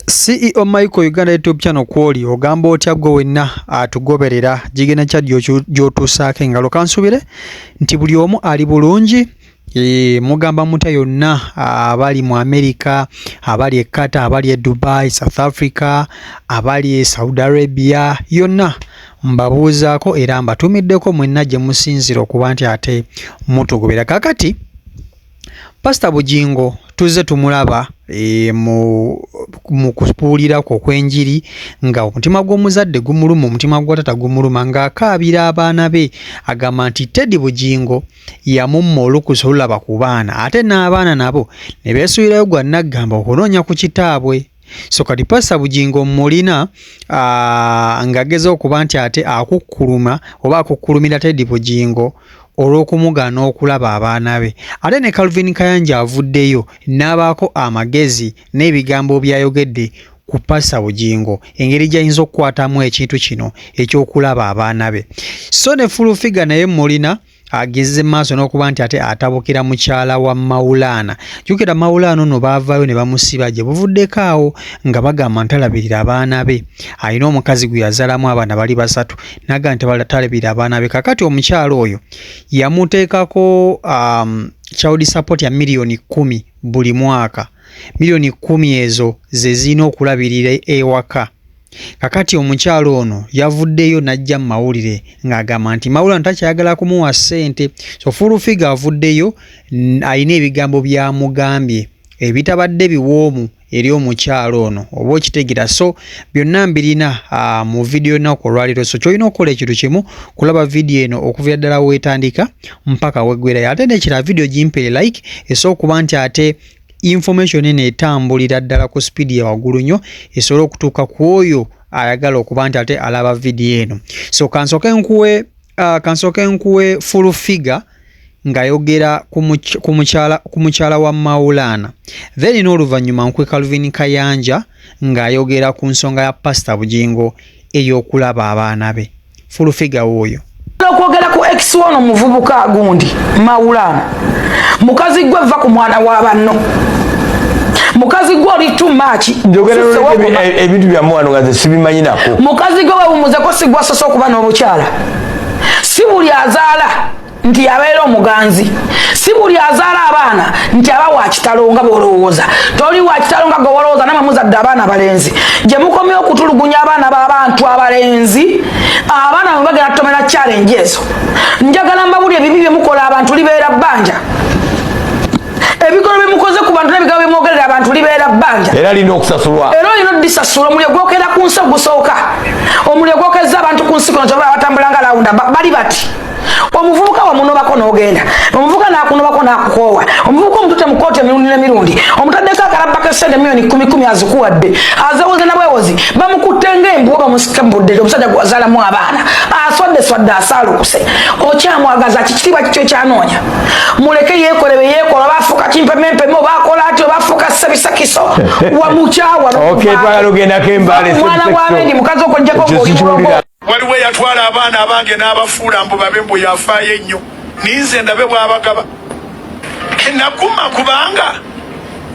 CEO Michael Uganda YouTube channel kwoli ogamba otya gwe wenna atugoberera jigena kya gyotuusaako engalo kansubire nti buli omu ali bulungi. Mugamba muta yonna abali mu America, abali e Qatar, abali e Dubai, South Africa, abali e Saudi Arabia, yonna mbabuuzaako era mbatumiddeko mwenna gye musinzira okuba nti ate mutugobera. Kakati Pastor Bujjingo tuze tumulaba mu kupuulira kw'enjiri nga omutima gw'omuzadde gumuluma, omutima gwa tata gumuluma, ng'akaabira abaana be agamba nti Teddy Bujjingo yamumma olukusa olulaba ku baana, ate n'abaana nabo ne beesuulirayo gwa naggamba okunoonya ku kitaabwe. So kati Pastor Bujjingo mulina ng'agezaho okuba nti ate akukkuluma oba akukkulumira Teddy Bujjingo olw'okumugaana okulaba abaana be. Ate ne Calvin Kayanja avuddeyo n'abaako amagezi n'ebigambo byayogedde ku Pastor Bujjingo, engeri gy'ayinza okukwatamu ekintu kino ekyokulaba abaana be. So ne full figure naye mulina ageze maaso n'okuba nti ate atabukira mukyala wa Maulana. Jjukira Maulana ono baavaayo ne bamusiba gye buvuddeko awo nga bagamba ntalabirira abaana be. Alina omukazi gwe yazaalamu abaana bali basatu naga nti talabirira abaana be. Kakati omukyala oyo yamuteekako child support ya milioni 10 buli mwaka. Milioni 10 ezo ze zirina okulabirira ewaka. Kakati omukyalo ono yavuddeyo najja mu mawulire ng'agamba nti Maulana takyayagala kumuwa ssente. So full figure avuddeyo alina ebigambo byamugambye ebitabadde biwoomu eri omukyalo ono oba okitegeera. So byonna mbirina mu video ennaku olwaliro. So kyolina okukola ekintu kimu kulaba video eno okuva ddala weetandika mpaka weggwerayo. Ate nekira video gimpere like esobola okuba nti ate information eno etambulira ddala ku speed ya waggulu nnyo esobola okutuuka ku oyo ayagala okuba nti ate alaba video eno. So kansooke nkuwe full figure ng'ayogera ku mukyala wa Maulana, then n'oluvannyuma nkuwe Calvin Kayanja ng'ayogera ku nsonga ya Pastor Bujjingo ey'okulaba abaana be. Full figure oyo okwogera ku X1 omuvubuka gundi Maulana, mukazi gwe va ku mwana wa banno, mukazi gwe oli too much. Njogera ebintu bya mwana nga sibimanyi nako. Mukazi gwe webumuze ko sigwa soso okuba n'omukyala. Si buli azaala nti abeera omuganzi, si buli azaala abaana nti aba wa kitalo nga bw'olowooza. Toli wa kitalo nga gw'olowooza namwe muzadde abaana abalenzi gye mukomyewo okutulugunya abaana b'abantu abalenzi. Abaana bwe bagenda kutomera challenge ezo, njagala mbabulye ebibi bye mukola abantu libeera bbanja. Ebikolo bye mukoze ku bantu n'ebigambo bye mwogerera abantu libeera bbanja. Era lina okusasulwa. Era olina oddisasula. Omuliro gwokera ku nsi ogusooka, omuliro gwokezza abantu ku nsi kono kyobola batambula nga lawunda bali bati. Omuvubuka wamunobako n'ogenda, omuvubuka n'akunobako n'akukoowa, omuvubuka omutute mu kkooti emirundi n'emirundi, omutaddeko akalabba k'essente milioni 10 azikuwadde, azewoze na bwewozi bamukutte ng'embwa bamusika mu budde, omusajja gwazaalamu abaana aswadde asaalukuse. Okyamwagaza kitiibwa kikyo kyanoonya. Muleke yeekole be yeekola, baafuuka kimpemempeme oba akola ati oba afuuka sebisakiso wamukyawa mwana w'abendi mukazi okojjako ng'olimulogo. Waliwo yatwala abaana abange n'abafuula mbu babe mbu yafaayo ennyo, ninze Ndabe bw'abagaba. Naguma kubanga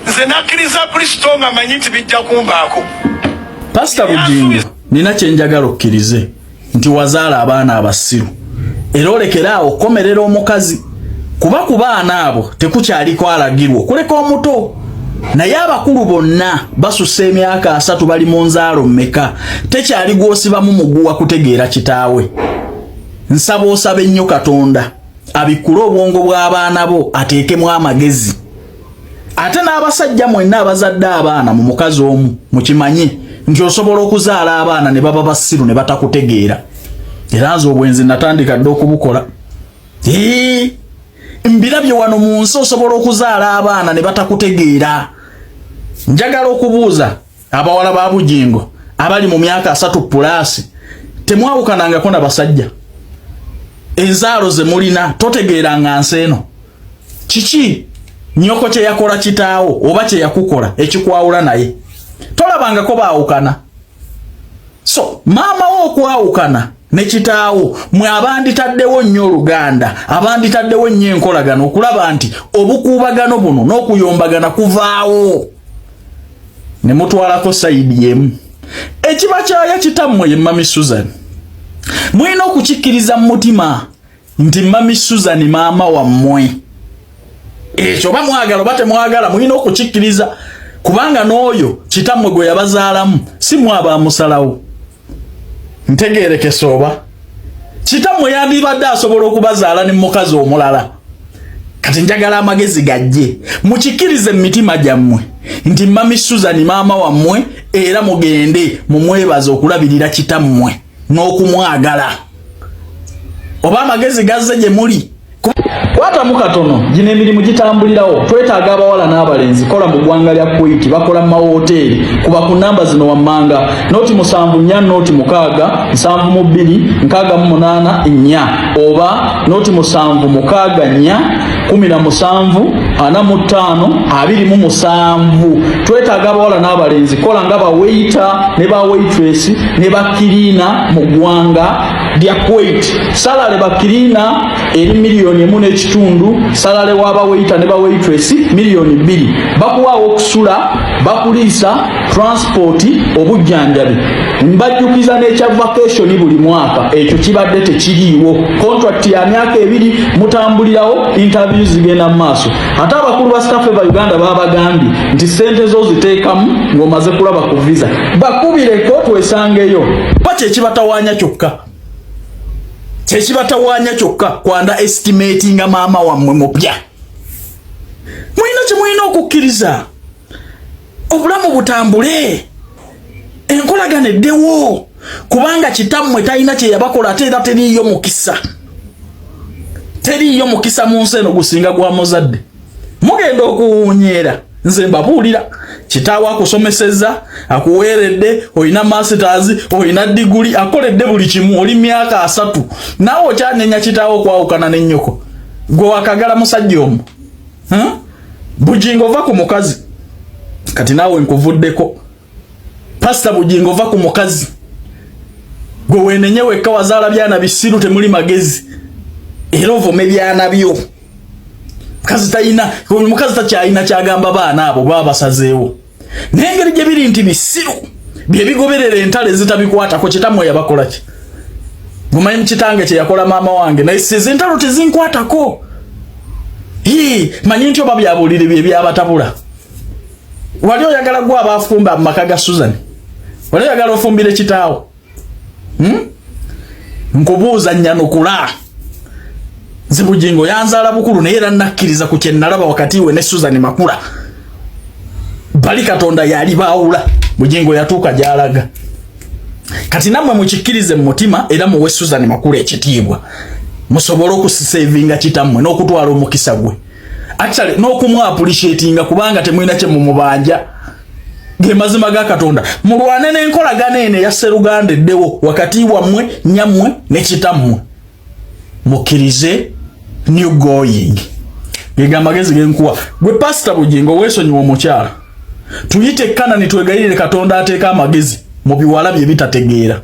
nze nakkiriza Kristo nga manyi nti bijja kumbaako. Pastor Bujjingo, nina kye njagala okkirize nti wazaala abaana abasiru era olekeraawo okomerera omukazi, kuba ku baana abo tekukyaliko alagirwa okuleka omuto. Naye abakulu bonna basusse emyaka 3 bali mu nzaalo mmeka, tekyali gwosibamu muguwa kutegeera kitaawe. Nsaba osabe nnyo Katonda abikkule obwongo bw'abaana bo ateekemu amagezi. Ate n'abasajja mwenna abazadde abaana mu mukazi omu mukimanye nti osobola okuzaala abaana ne baba basiru ne batakutegeera. Era nze obwenzi natandika dde okubukola. Mbirabye wano mu nsi osobola okuzaala abaana ne batakutegeera. Njagala okubuuza abawala ba Bujjingo abali mu myaka 3+ temwawukanangako na basajja. Enzaalo ze mulina totegeeranga nsi eno. Kiki nnyoko kye yakola kitaawo oba kye yakukola ekikwawula naye? Tolabangako baawukana. So maama wo okwawukana ne kitaawo mwe abanditaddewo nnyo Oluganda, abanditaddewo nnyo enkolagano okulaba nti obukuubagano buno n'okuyombagana kuvaawo. ne mutwalako side yemu ekiba kyaya kitammwe ye Mami Susan mwina okukikkiriza mu mutima nti Mami Susan maama wammwe ekyo bamwagala bate mwagala mwina okukikkiriza kubanga n'oyo kitammwe gwe yabazaalamu si mwaba musalawo ntegeerekesa oba kitammwe yandibadde asobola okubazaala ne mukazi omulala kati njagala amagezi gajje mukikkirize mitima gyammwe nti Mami Susan maama wammwe era mugende mumwebaza okulabirira kitammwe n'okumwagala oba amagezi gazze gye muli kwata mukatono gino emirimu gitambulirawo twetaaga abawala n'abalenzi kola mu ggwanga lya Kuwait bakola mu mahoteri kuba ku namba zino wammanga noti 74 noti 6 72 68 4 oba noti 76 4 17 45 twetaaga abawala n'abalenzi kola nga ba waiter ne ba waitress ne ba cleaner mu ggwanga lya Kuwait salale ba cleaner eri milioni 1.5 salale waba waiter ne ba waitress milioni 2 bakuwaawo okusula bakuliisa transport obujjanjabi mbajjukiza n'ekya vacation buli mwaka ekyo kibadde tekiriiwo contract ya myaka 2 mutambulirawo interviews zigenda mu maaso ate abakulu ba staff ba Uganda babagambye nti sente zo ziteekamu ng'omaze kulaba ku visa bakubireko twesangeyo pache ekibatawanya kyokka kyekibatawaanya kyokka kwanda estimatinga maama wammwe mupya mwina kye mwina okukkiriza obulamu butambule enkolagana eddewo kubanga kitammwe talina kye yabakola ate era teriiyo mukisa mu nsi eno gusinga gwa muzadde mugenda okuwuunyeera nze mbabuulira kitaawo akusomesezza akuweeredde olina masters olina diguli akoledde buli kimu oli myaka 3 naawe okyanenya kitaawo okwawukana n'ennyoko gwe wakagala musajja omu Bujjingo va ku mukazi kati naawe nkuvuddeko Pastor Bujjingo va ku mukazi gwe weenenye wekka wazaala byana bisiru temuli magezi era ovome byana byo mukazi takyalina kyagamba baana abo baba basazeewo n'engeri gye biri nti bisiru bye bigoberera entalo ezitabikwatako kitammwe yabakola ki gumanyi kitange kye yakola maama wange naye ezentalo tezinkwatako manyi nti oba byabuulire bye byabatabula wali oyagala gwe abafumba mu maka ga Susan wali oyagala ofumbire kitaawo nkubuuza nnyanukula nze Bujjingo yanzaala bukulu naye era nakkiriza ku kye nalaba wakati we ne Susan Makula bali Katonda yali baawula Bujjingo yatuuka gy'alaga kati nammwe mukikkirize mu mutima era muwe Susan Makula ekitiibwa musobole okusisevinga kitammwe n'okutwala omukisa gwe actually n'okumu appreciatinga kubanga temulina kye mumubanja ge mazima ga Katonda mulwane n'enkolagana eno eya Sseruganda eddewo wakati wammwe nyammwe ne kitammwe mukkirize new going gega magezi genkuwa gwe Pastor Bujjingo weesonyiwa omukyala tuyite kana nitwegayirire Katonda ateeka amagezi mu biwala bye bitategeera